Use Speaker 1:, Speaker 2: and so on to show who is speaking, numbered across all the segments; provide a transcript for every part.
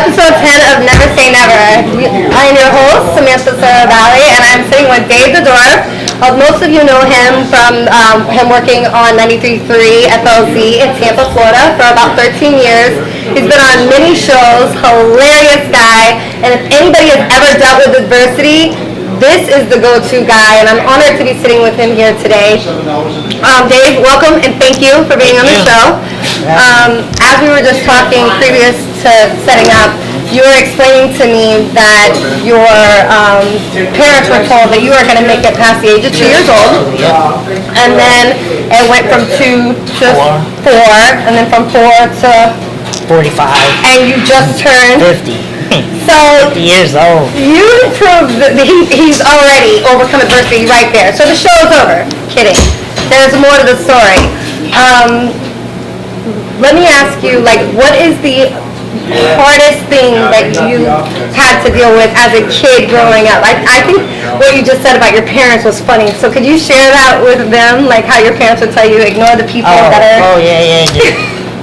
Speaker 1: episode 10 of Never Say Never. I am your host, Samantha and I'm sitting with Dave The Dwarf. Most of you know him from him working on 93.3 FLZ in Tampa, Florida for about 13 years. He's been on many shows, hilarious guy, and if anybody has ever dealt with adversity, this is the go-to guy, and I'm honored to be sitting with him here today. Dave, welcome, and thank you for being on the show. As we were just talking previous to setting up, you were explaining to me that your parents were told that you were going to make it past the age of 2 years old, and then it went from 2 to 4, and then from 4 to
Speaker 2: 45,
Speaker 1: and you just turned
Speaker 2: 50.
Speaker 1: So
Speaker 2: 50 years old.
Speaker 1: You proved that he's already overcome adversity right there. So the show is over. Kidding. There's more to the story. Let me ask you, what is the hardest thing that you had to deal with as a kid growing up? I think what you just said about your parents was funny. So could you share that with them, how your parents would tell you ignore the people that are...
Speaker 2: Oh, yeah.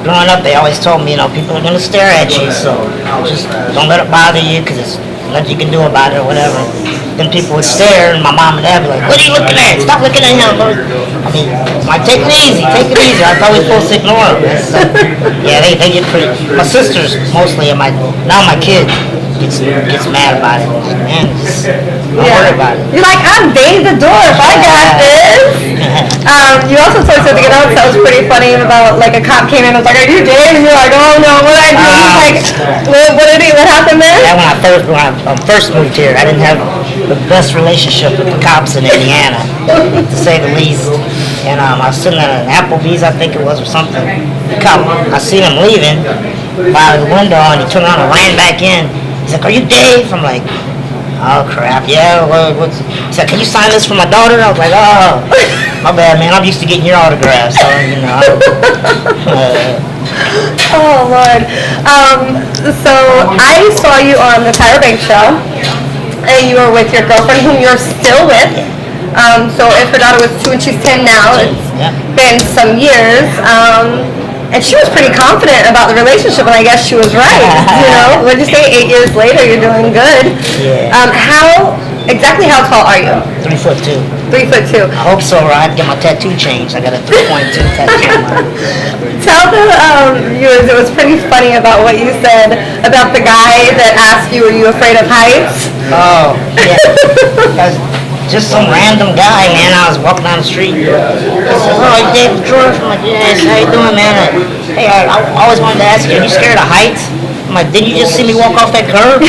Speaker 2: Growing up, they always told me, people are going to stare at you, so just don't let it bother you, because there's nothing you can do about it or whatever. Then people would stare, and my mom and dad would be like, what are you looking at? Stop looking at him. I mean, take it easy. I thought we were supposed to ignore him. So, yeah, they get pretty... My sisters, mostly, now my kid gets mad about it. Like, man, just don't worry about it.
Speaker 1: You're like, I'm Dave The Dwarf. I got this. You also told something else that was pretty funny about, a cop came in and was like, are you Dave? And you're like, oh no, what did I do? What happened there?
Speaker 2: Yeah, when I first moved here, I didn't have the best relationship with the cops in Indiana, to say the least. And I was sitting at an Applebee's, I think it was, or something. The cop, I seen him leaving by the window, and he turned around and ran back in. He's like, are you Dave? I'm like, oh crap, yeah, what's... He said, can you sign this for my daughter? I was like, oh, my bad, man, I'm used to getting your autograph, so,
Speaker 1: Oh, Lord. So, I saw you on the Tyra Banks show, and you were with your girlfriend, whom you're still with. So, if her daughter was 2 and she's 10 now, it's been some years. And she was pretty confident about the relationship, and I guess she was right. What'd you say? 8 years later, you're doing good.
Speaker 2: Yeah.
Speaker 1: How tall are you?
Speaker 2: 3'2".
Speaker 1: 3'2".
Speaker 2: I hope so, or I'd get my tattoo changed. I got a 3.2 tattoo on mine.
Speaker 1: Tell the viewers, it was pretty funny about what you said about the guy that asked you, were you afraid of heights?
Speaker 2: Oh, yeah. Just some random guy, man. I was walking down the street. He says, oh, you Dave The Dwarf? I'm like, yes, how you doing, man? Hey, I always wanted to ask you, are you scared of heights? I'm like, didn't you just see me walk off that curb?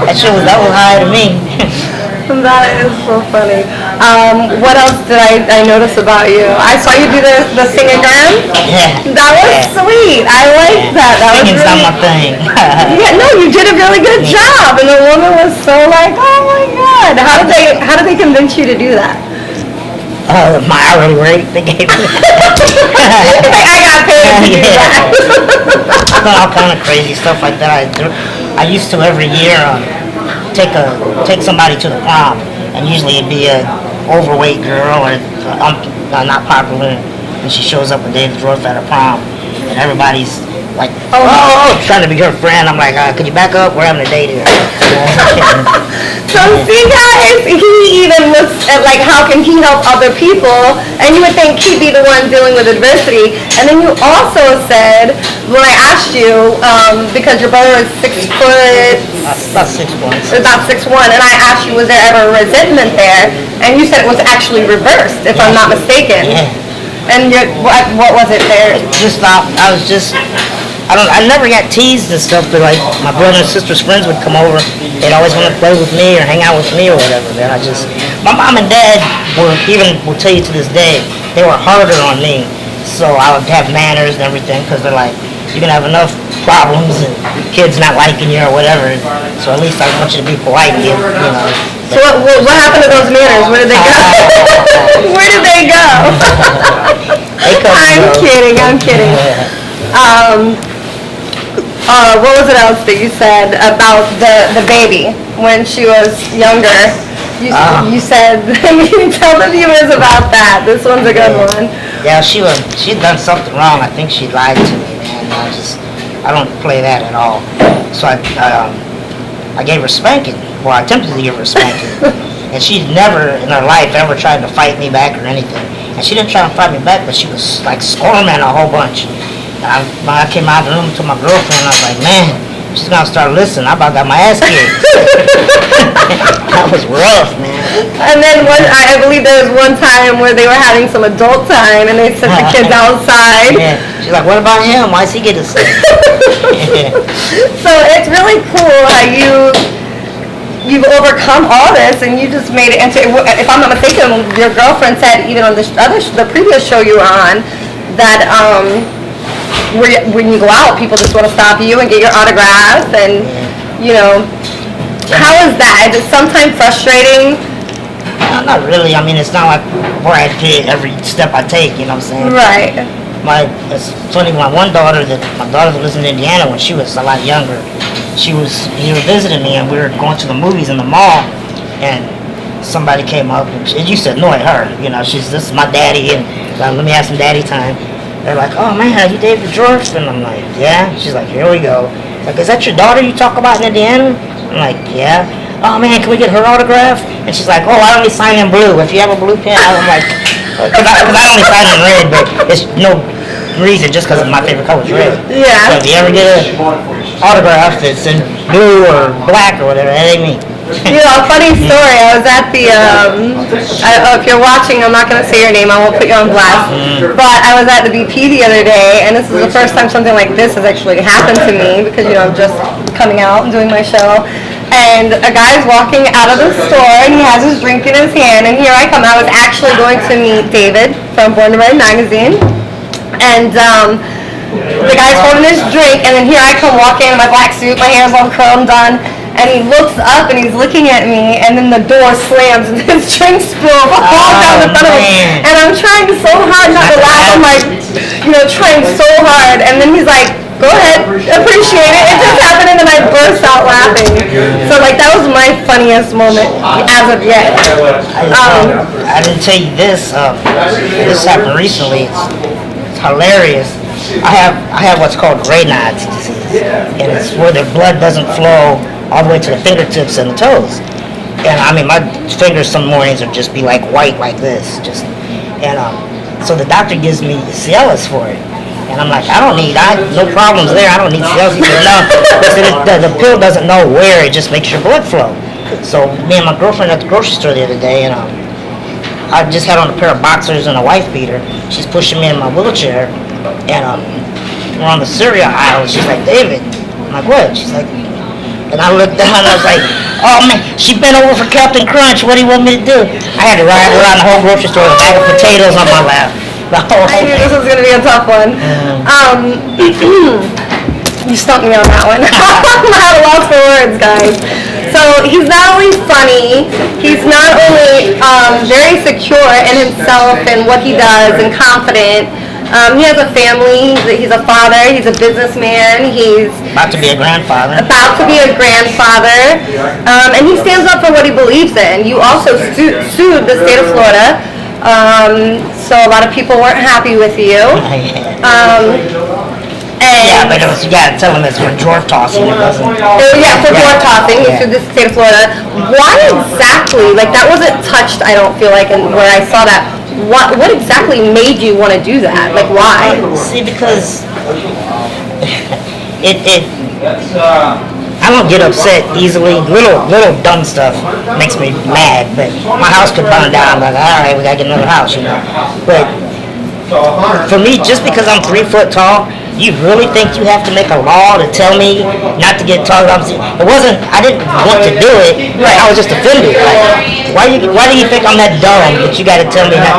Speaker 2: That was high to me.
Speaker 1: That is so funny. What else did I notice about you? I saw you do the sing-a-gram.
Speaker 2: Yeah.
Speaker 1: That was sweet. I liked that.
Speaker 2: Singing's not my thing.
Speaker 1: Yeah, no, you did a really good job, and the woman was so like, oh my God. How did they convince you to do that?
Speaker 2: My hourly rate they gave me.
Speaker 1: I got paid to do that.
Speaker 2: I've done all kind of crazy stuff like that. I used to every year take somebody to the prom, and usually it'd be a overweight girl or not popular, and she shows up with Dave The Dwarf at a prom, and everybody's like, trying to be her friend. I'm like, could you back up? We're having a date here.
Speaker 1: So see, guys, he even looks at how can he help other people, and you would think he'd be the one dealing with adversity. And then you also said, when I asked you, because your brother is 6 foot,
Speaker 2: about 6'1",
Speaker 1: about 6'1", and I asked you, was there ever resentment there? And you said it was actually reversed, if I'm not mistaken.
Speaker 2: Yeah.
Speaker 1: And what was it there?
Speaker 2: I never got teased and stuff, but my brother and sister's friends would come over. They'd always want to play with me or hang out with me or whatever. Man, my mom and dad will tell you to this day, they were harder on me. So I would have manners and everything, because they're like, you're going to have enough problems and kids not liking you or whatever. So at least I want you to be polite and
Speaker 1: So what happened to those manners? Where did they go? Where did they go? I'm kidding. What was it else that you said about the baby when she was younger? You said, you tell the viewers about that. This one's a good one.
Speaker 2: Yeah, she'd done something wrong. I think she lied to me, man. I don't play that at all. So I gave her spanking. Well, I attempted to give her a spanking. And she never in her life ever tried to fight me back or anything. And she didn't try to fight me back, but she was like squirming a whole bunch. And I came out of the room to my girlfriend, and I was like, man, she's gonna start listening. I about got my ass kicked. That was rough, man.
Speaker 1: And then I believe there was one time where they were having some adult time and they sent the kids outside.
Speaker 2: Yeah. She's like, what about him? Why does he get to stay?
Speaker 1: So it's really cool how you've overcome all this and you just made it into, if I'm not mistaken, your girlfriend said even on the previous show you were on that when you go out, people just want to stop you and get your autograph and, you know, how is that? Is it sometimes frustrating?
Speaker 2: Not really. I mean, it's not like Brad Pitt every step I take, you know what I'm saying?
Speaker 1: Right.
Speaker 2: It's funny, my daughter that lives in Indiana when she was a lot younger, he was visiting me and we were going to the movies in the mall and somebody came up and it used to annoy her, you know, this is my daddy and let me have some daddy time. They're like, oh man, are you Dave The Dwarf? And I'm like, yeah. She's like, here we go. Like, is that your daughter you talk about in Indiana? I'm like, yeah. Oh man, can we get her autograph? And she's like, oh, I only sign in blue. If you have a blue pen, I'm like, because I only sign in red, but it's no reason just because my favorite color is red.
Speaker 1: Yeah.
Speaker 2: So if you ever get an autograph that's in blue or black or whatever, that ain't me.
Speaker 1: You know, a funny story, I was at the, if you're watching, I'm not going to say your name, I won't put you on blast, but I was at the BP the other day, and this is the first time something like this has actually happened to me, because, you know, I'm just coming out and doing my show, and a guy's walking out of the store, and he has his drink in his hand, and here I come. I was actually going to meet David from Born to Run magazine, and the guy's holding his drink, and then here I come walking in my black suit, my hair's all curled, done, and he looks up and he's looking at me, and then the door slams and his drink spills all down the front of him. And I'm trying so hard not to laugh. I'm like, you know, trying so hard. And then he's like, go ahead, appreciate it. It just happened, and then I burst out laughing. So like that was my funniest moment as of yet.
Speaker 2: I didn't tell you this. This happened recently. It's hilarious. I have what's called Raynaud's disease, and it's where the blood doesn't flow all the way to the fingertips and the toes. And I mean, my fingers some mornings would just be like white like this, so the doctor gives me Cialis for it. And I'm like, no problems there, I don't need Cialis. He said, no, the pill doesn't know where, it just makes your blood flow. So me and my girlfriend at the grocery store the other day, and I just had on a pair of boxers and a wife beater. She's pushing me in my wheelchair, and we're on the cereal aisle, and she's like, David. I'm like, what? She's like, and I looked down and I was like, oh man, she bent over for Captain Crunch, what do you want me to do? I had to ride around the whole grocery store with a bag of potatoes on my lap.
Speaker 1: I knew this was going to be a tough one. You stumped me on that one. I'm at a loss for words, guys. So he's not only funny, he's not only very secure in himself and what he does and confident. He has a family, he's a father, he's a businessman, he's
Speaker 2: about to be a grandfather.
Speaker 1: And he stands up for what he believes in. You also sued the state of Florida, so a lot of people weren't happy with you.
Speaker 2: But you gotta tell him it's for dwarf tossing. It doesn't.
Speaker 1: For dwarf tossing, he sued the state of Florida. Why exactly? Like that wasn't touched, I don't feel like, and where I saw that. What exactly made you want to do that? Like why?
Speaker 2: See, because I don't get upset easily. Little dumb stuff makes me mad. But my house could burn down. I'm like, all right, we gotta get another house, you know. But for me, just because I'm 3 foot tall, you really think you have to make a law to tell me not to get tall? I didn't want to do it. Right. I was just offended. Like, why do you think I'm that dumb that you got to tell me that?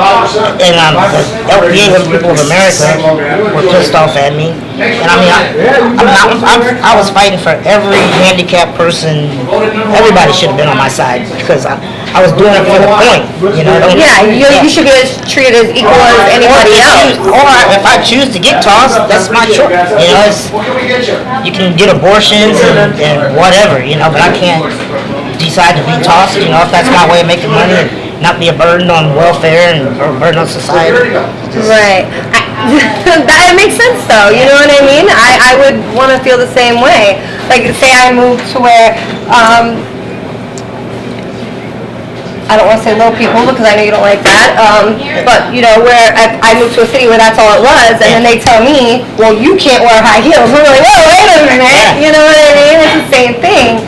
Speaker 2: And the LPA, the people of America, were pissed off at me. And I mean, I was fighting for every handicapped person. Everybody should have been on my side because I was doing it for the point. You know.
Speaker 1: You should be treated as equal as anybody else.
Speaker 2: Or if I choose to get tossed, that's my choice. You know, you can get abortions and whatever. You know, but I can't decide to be tossed. You know, if that's my way of making money and not be a burden on welfare or a burden on society.
Speaker 1: Right. That makes sense though, you know what I mean? I would want to feel the same way. Like, say I moved to where, I don't want to say low people because I know you don't like that, but you know, where I moved to a city where that's all it was, and then they tell me, well, you can't wear high heels. We're like, whoa, wait a minute, you know what I mean? It's the same thing.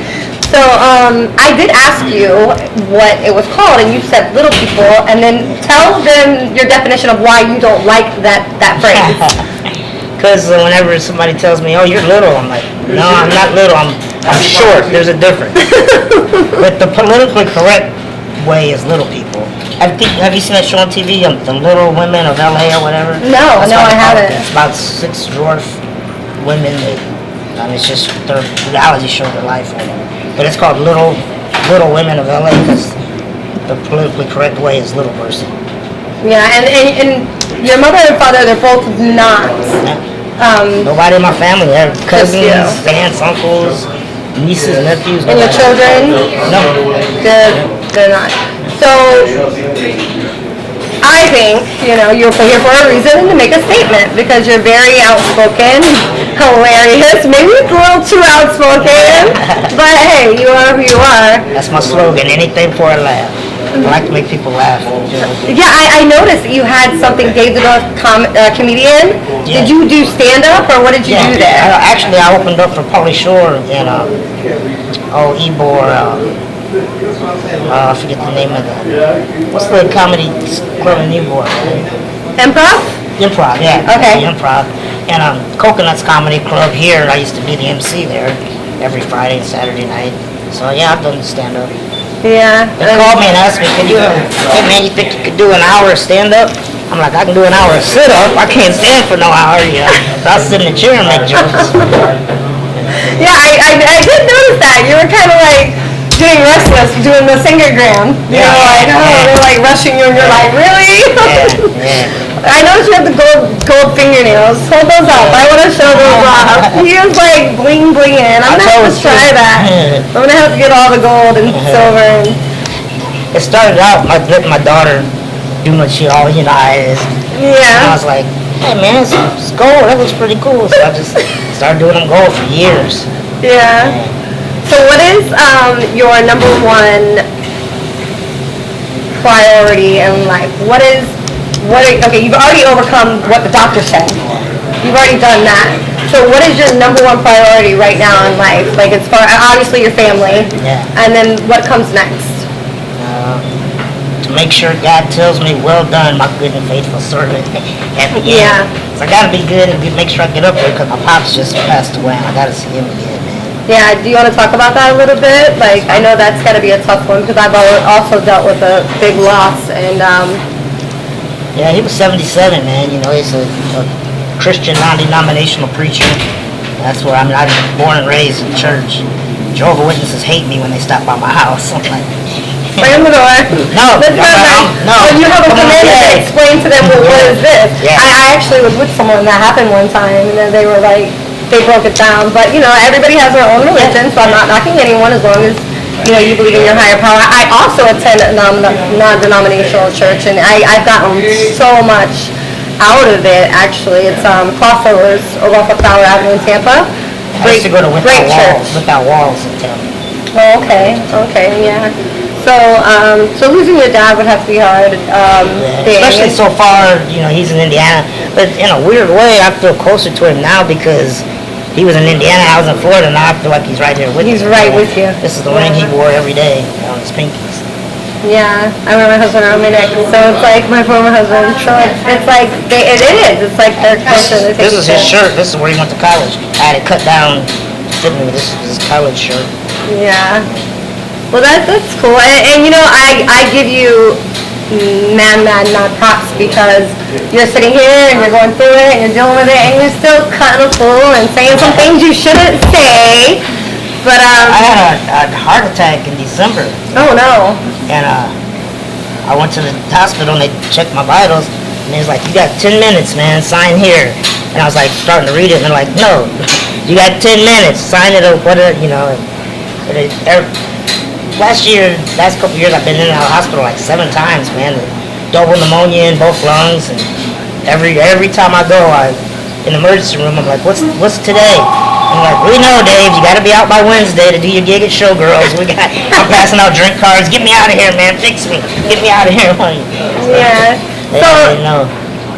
Speaker 1: So I did ask you what it was called, and you said little people, and then tell them your definition of why you don't like that phrase.
Speaker 2: Because whenever somebody tells me, oh, you're little, I'm like, no, I'm not little, I'm short. There's a difference. But the politically correct way is little people. Have you seen that show on TV, The Little Women of LA or whatever?
Speaker 1: No,
Speaker 2: That's
Speaker 1: no,
Speaker 2: what
Speaker 1: I haven't.
Speaker 2: It's about 6 dwarf women that, it's just their reality show, their life or whatever. But it's called Little Women of LA because the politically correct way is little person.
Speaker 1: Yeah, and your mother and father, they're both not.
Speaker 2: Nobody in my family, they're cousins,
Speaker 1: you.
Speaker 2: aunts, uncles, nieces, nephews.
Speaker 1: And your children?
Speaker 2: No.
Speaker 1: They're not. So, I think, you know, you're here for a reason to make a statement because you're very outspoken, hilarious, maybe it's a little too outspoken, but hey, you are who you are.
Speaker 2: That's my slogan, anything for a laugh. I like to make people laugh.
Speaker 1: Yeah, I noticed that you had something, Dave The Dwarf comedian.
Speaker 2: Yeah.
Speaker 1: Did you do stand-up or what did you do there?
Speaker 2: Actually, I opened up for Pauly Shore and Ebor. I forget the name of what's the comedy club in Newport?
Speaker 1: Improv?
Speaker 2: Improv, yeah.
Speaker 1: Okay.
Speaker 2: Improv. And Coconuts Comedy Club here, I used to be the MC there every Friday and Saturday night. So yeah, I've done stand-up.
Speaker 1: Yeah.
Speaker 2: They called me and asked me, hey man, you think you could do an hour of stand-up? I'm like, I can do an hour of sit-up. I can't stand for no hour, you know. So I'll sit in the chair and make jokes.
Speaker 1: Yeah, I did notice that. You were kind of like getting restless doing the singergram. You know, like, they're like rushing you and you're like, really?
Speaker 2: Yeah.
Speaker 1: I noticed you have the gold fingernails. Hold those up. I want to show those off. He was like bling blinging. I'm gonna have to try that. I'm gonna have to get all the gold and silver. And
Speaker 2: it started out my daughter doing what she always, you know, is.
Speaker 1: Yeah.
Speaker 2: And I was like, hey man, it's gold. That looks pretty cool. So I just started doing them gold for years.
Speaker 1: Yeah. So what is your number one priority in life? Okay, you've already overcome what the doctor said. You've already done that. So what is your number one priority right now in life? Like, as far, obviously your family.
Speaker 2: Yeah.
Speaker 1: And then what comes next?
Speaker 2: To make sure God tells me, well done, my good and faithful servant. At the end.
Speaker 1: Yeah.
Speaker 2: So I gotta be good and make sure I get up there because my pops just passed away and I gotta see him again, man.
Speaker 1: Yeah, do you want to talk about that a little bit? Like, I know that's got to be a tough one because I've also dealt with a big loss and,
Speaker 2: Yeah, he was 77, man. You know, he's a Christian non-denominational preacher. That's where I was born and raised in church. Jehovah's Witnesses hate me when they stop by my house. I'm like,
Speaker 1: slam the door.
Speaker 2: No,
Speaker 1: That's not nice.
Speaker 2: no.
Speaker 1: When you have a command to explain to them, well, what is this?
Speaker 2: Yeah.
Speaker 1: I actually was with someone that happened one time, and then they were like, they broke it down. But, you know, everybody has their own religion, so I'm not knocking anyone as long as, you know, you believe in your higher power. I also attend a non-denominational church, and I've gotten so much out of it, actually. It's Crossovers over off of Flower Avenue in Tampa.
Speaker 2: I used to go to
Speaker 1: Great church.
Speaker 2: Without Walls in Tampa.
Speaker 1: Oh, okay, yeah. So losing your dad would have to be hard.
Speaker 2: Especially so far, you know, he's in Indiana. But in a weird way, I feel closer to him now because he was in Indiana, I was in Florida, now I feel like he's right here with me.
Speaker 1: He's right with you.
Speaker 2: This is the ring he wore every day on his pinkies.
Speaker 1: Yeah, I wear my husband around my neck, so it's like my former husband. So it's like, it is. It's like they're closer.
Speaker 2: This is his shirt. This is where he went to college. I had it cut down, fit me. This is his college shirt.
Speaker 1: Yeah. Well, that's cool. And you know, I give you mad props because you're sitting here and you're going through it and you're dealing with it and you're still cutting a fool and saying some things you shouldn't say. But
Speaker 2: I had a heart attack in December.
Speaker 1: Oh no.
Speaker 2: And I went to the hospital and they checked my vitals and they was like, you got 10 minutes, man, sign here. And I was like starting to read it and they're like, no, you got 10 minutes, sign it or whatever, you know. Last couple of years I've been in and out of the hospital like 7 times, man. Double pneumonia in both lungs and every time I go, in the emergency room, I'm like, what's today? I'm like, we know, Dave, you got to be out by Wednesday to do your gig at Showgirls. I'm passing out drink cards. Get me out of here, man. Fix me. Get me out of here.
Speaker 1: Yeah. So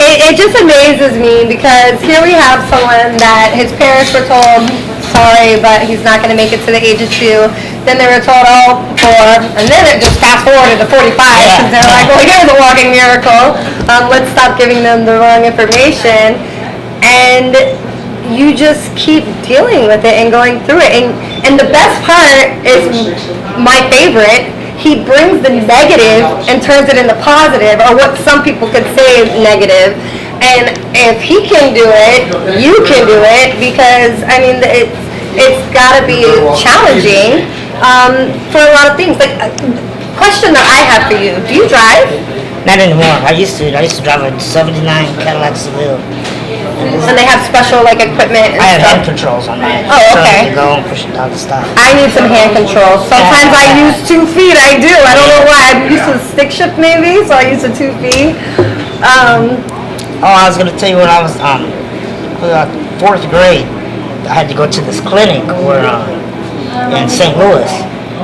Speaker 1: it just amazes me because here we have someone that his parents were told, sorry, but he's not going to make it to the age of 2. Then they were told, 4. And then it just fast forwarded to 45 because they're like, well, here's a walking miracle. Let's stop giving them the wrong information. And you just keep dealing with it and going through it. And the best part is my favorite. He brings the negative and turns it into positive, or what some people could say is negative. And if he can do it, you can do it, because, I mean, it's got to be challenging for a lot of things. Like, question that I have for you, do you drive?
Speaker 2: Not anymore. I used to drive a 79 Cadillac Seville.
Speaker 1: And they have special equipment and
Speaker 2: I have hand
Speaker 1: stuff.
Speaker 2: controls on mine.
Speaker 1: Oh, okay.
Speaker 2: To go and push it down the stop.
Speaker 1: I need some hand controls. Sometimes I use 2 feet. I do. I don't know why. I'm used to stick shift maybe, so I use the 2 feet.
Speaker 2: I was gonna tell you when I was 4th grade, I had to go to this clinic where in St. Louis,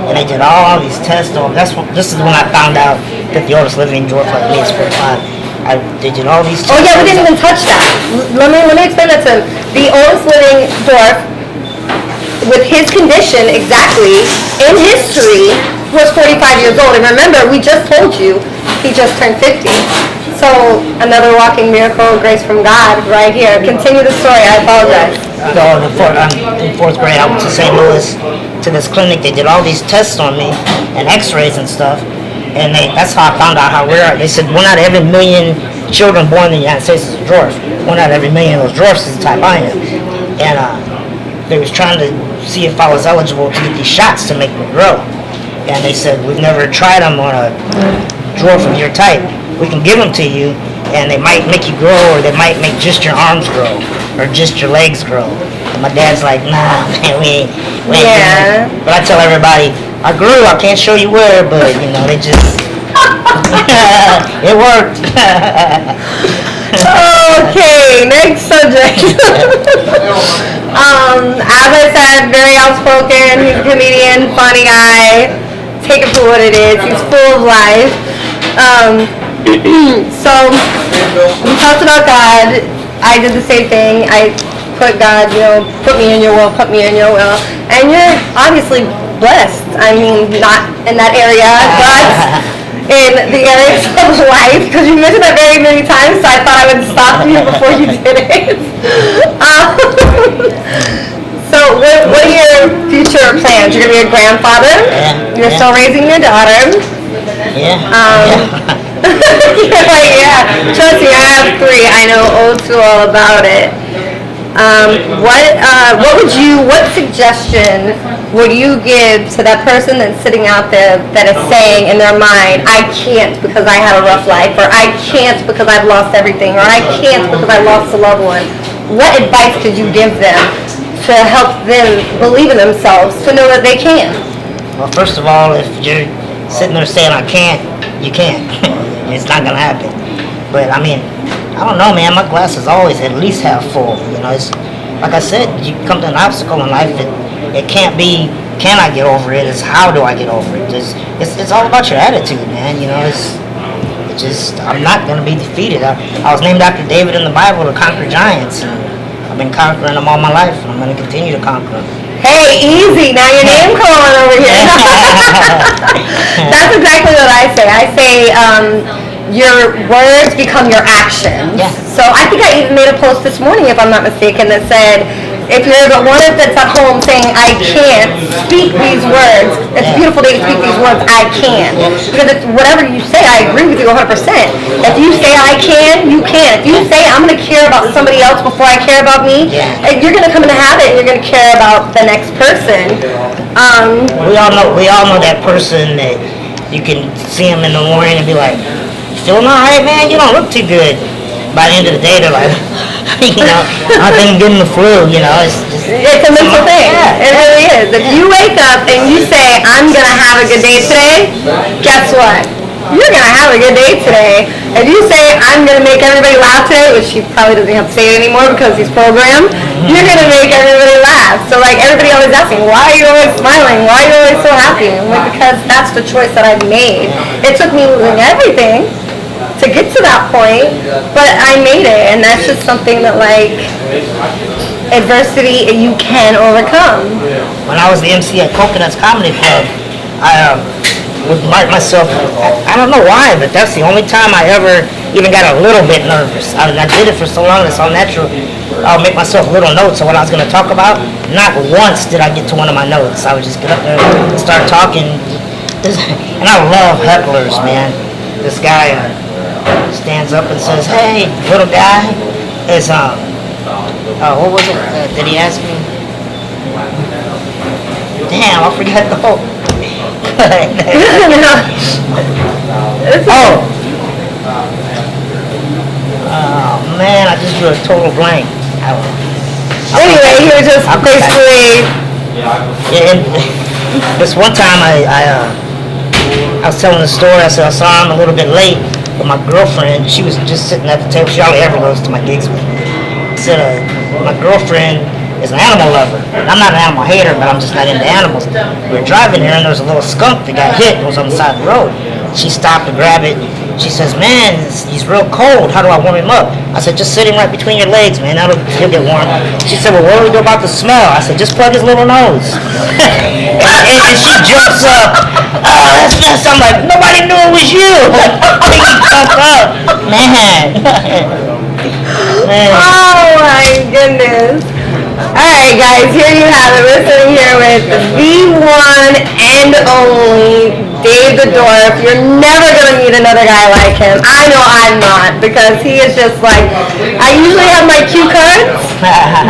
Speaker 2: and they did all these tests on. This is when I found out that the oldest living dwarf like me is 45. They did all these tests.
Speaker 1: Oh yeah, we didn't even touch that. Let me explain that to him. The oldest living dwarf with his condition exactly in history was 45 years old. And remember, we just told you he just turned 50. So another walking miracle, grace from God right here. Continue the story. I apologize.
Speaker 2: So in 4th grade, I went to St. Louis to this clinic. They did all these tests on me and X-rays and stuff. And that's how I found out how rare. They said 1 out of every million children born in the United States is a dwarf. 1 out of every million of those dwarfs is the type I am. And they was trying to see if I was eligible to get these shots to make me grow. And they said, we've never tried them on a dwarf of your type. We can give them to you, and they might make you grow, or they might make just your arms grow, or just your legs grow. And my dad's like, nah, man, we ain't But I tell everybody, I grew, I can't show you where, but, they just, it worked.
Speaker 1: Okay, next subject. As I said, very outspoken. He's a comedian, funny guy. Take it for what it is. He's full of life. So, we talked about God. I did the same thing. I put God, put me in your will, put me in your will. And you're obviously blessed. I mean, not in that area, but in the areas of life, because you mentioned that very many times, so I thought I would stop you before you did it. So what are your future plans? You're going to be a grandfather. You're still raising your daughter. Yeah. Trust me, I have 3. I know old school all about it. What suggestion would you give to that person that's sitting out there that is saying in their mind, I can't because I had a rough life, or I can't because I've lost everything, or I can't because I lost a loved one? What advice could you give them to help them believe in themselves, to know that they can?
Speaker 2: Well, first of all, if you're sitting there saying I can't, you can't. It's not gonna happen. But I mean, I don't know, man. My glass is always at least half full. It's like I said, you come to an obstacle in life. It can't be, can I get over it? It's how do I get over it? It's all about your attitude, man. I'm not gonna be defeated. I was named after David in the Bible to conquer giants. And I've been conquering them all my life, and I'm gonna continue to conquer them.
Speaker 1: Hey, easy. Now your name calling over here. That's exactly what I say. I say your words become your actions.
Speaker 2: Yeah.
Speaker 1: So I think I even made a post this morning, if I'm not mistaken, that said, if you're the one that's at home saying, I can't, speak these words. It's a beautiful day to speak these words, I can. Because it's whatever you say, I agree with you 100%. If you say I can, you can. If you say I'm going to care about somebody else before I care about me, you're going to come into habit and you're going to care about the next person.
Speaker 2: We all know that person that you can see them in the morning and be like, feeling all right, man? You don't look too good. By the end of the day, they're like, I think I'm getting the flu, It's
Speaker 1: a mental thing.
Speaker 2: Yeah.
Speaker 1: It really is. If you wake up and you say, I'm going to have a good day today, guess what? you're gonna have a good day today. If you say, I'm gonna make everybody laugh today, which he probably doesn't have to say it anymore because he's programmed, you're gonna make everybody laugh. So like everybody always asking, why are you always smiling? Why are you always so happy? I'm like, because that's the choice that I've made. It took me losing everything to get to that point, but I made it, and that's just something that like adversity you can overcome.
Speaker 2: When I was the MC at Coconuts Comedy Club, I would mark myself, I don't know why, but that's the only time I ever even got a little bit nervous. I did it for so long, it's all natural. I'll make myself little notes of what I was going to talk about. Not once did I get to one of my notes. I would just get up there and start talking. And I love hecklers, man. This guy stands up and says, hey, little guy, is, what was it? Did he ask me? Damn, I forgot the whole... Oh man, I just drew a total blank.
Speaker 1: Anyway, he was just basically...
Speaker 2: Yeah, and this one time I was telling the story, I said I saw him a little bit late, but my girlfriend, she was just sitting at the table, she hardly ever goes to my gigs with me. I said, my girlfriend is an animal lover. I'm not an animal hater, but I'm just not into animals. We were driving here and there was a little skunk that got hit and was on the side of the road. She stopped to grab it. She says, man, he's real cold. How do I warm him up? I said, just sit him right between your legs, man. He'll get warm. She said, well, what do we do about the smell? I said, just plug his little nose. and she jumps up. Oh, that's just, I'm like, nobody knew it was you. He jumped up. Man.
Speaker 1: Oh my goodness. Alright guys, here you have it. We're sitting here with the one and only Dave The Dwarf. You're never going to meet another guy like him. I know I'm not, because he is just like, I usually have my cue cards,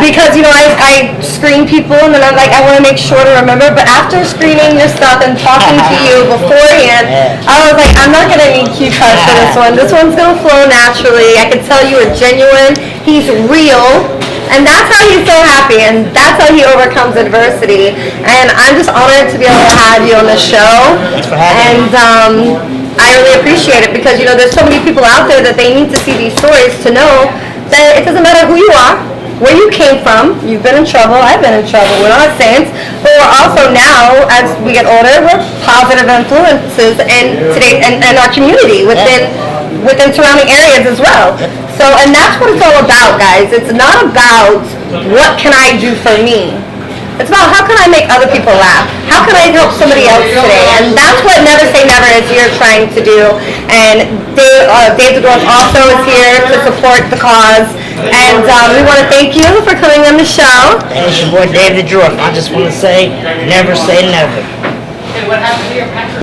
Speaker 1: because, you know, I screen people and then I'm like, I want to make sure to remember, but after screening your stuff and talking to you beforehand, I was like, I'm not going to need cue cards for this one. This one's going to flow naturally. I can tell you are genuine. He's real. And that's how he's so happy, and that's how he overcomes adversity. And I'm just honored to be able to have you on the show.
Speaker 2: Thanks for having me.
Speaker 1: And I really appreciate it, because, you know, there's so many people out there that they need to see these stories to know that it doesn't matter who you are, where you came from. You've been in trouble. I've been in trouble. We're not saints, but we're also now, as we get older, we're positive influences in our community within surrounding areas as well. So, and that's what it's all about, guys. It's not about what can I do for me. It's about how can I make other people laugh? How can I help somebody else today? And that's what Never Say Never is here trying to do. And Dave The Dwarf also is here to support the cause. And we want to thank you for coming on the show.
Speaker 2: And it's your boy Dave The Dwarf. I just want to say, never say never.